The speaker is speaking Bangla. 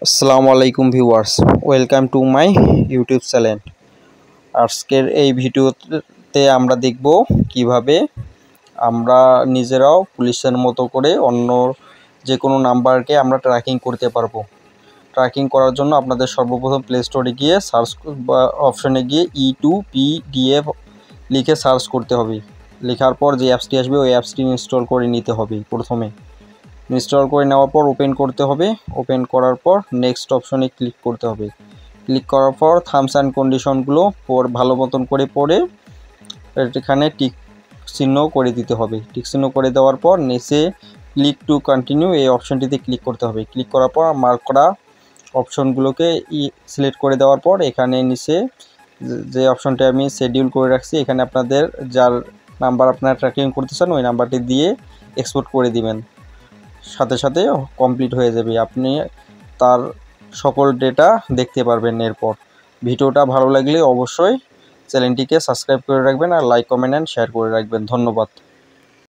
আসসালামু আলাইকুম viewers, welcome to my YouTube channel. আজকের এই ভিডিওতে আমরা দেখব কিভাবে আমরা নিজেরাও পুলিশের মতো করে অন্য যে কোনো নাম্বারকে আমরা ট্র্যাকিং করতে পারবো। ট্র্যাকিং করার জন্য আপনাদের সর্বপ্রথম প্লে স্টোরে গিয়ে সার্চ বা অপশনে গিয়ে ETOPDF লিখে সার্চ করতে হবে। লেখার পর যে অ্যাপসটি আসবে ওই অ্যাপসটি ইনস্টল করে নিতে হবে। প্রথমে ইনস্টল করে নেওয়ার পর ওপেন করতে হবে। ওপেন করার পর নেক্সট অপশনে ক্লিক করতে হবে। ক্লিক করার পর থামস অ্যান্ড কন্ডিশনগুলো ভালো মতন করে পড়ে এখানে টিক চিহ্ন করে দিতে হবে। টিক চিহ্ন করে দেওয়ার পর নিচে ক্লিক টু কন্টিনিউ এই অপশনটিতে ক্লিক করতে হবে। ক্লিক করার পর মার্ক করা অপশনগুলোকে সিলেক্ট করে দেওয়ার পর এখানে নিচে যে অপশনটি আমি শিডিউল করে রাখছি এখানে আপনাদের যার নাম্বার আপনারা ট্র্যাকিং করতে চান ওই নাম্বারটি দিয়ে এক্সপোর্ট করে দিবেন। সাথে সাথে কমপ্লিট হয়ে যাবে, আপনি তার সকল ডেটা দেখতে পারবেন। এরপর ভিডিওটা ভালো লাগলে অবশ্যই চ্যানেলটিকে সাবস্ক্রাইব করে রাখবেন আর লাইক কমেন্ট অ্যান্ড শেয়ার করে রাখবেন। ধন্যবাদ।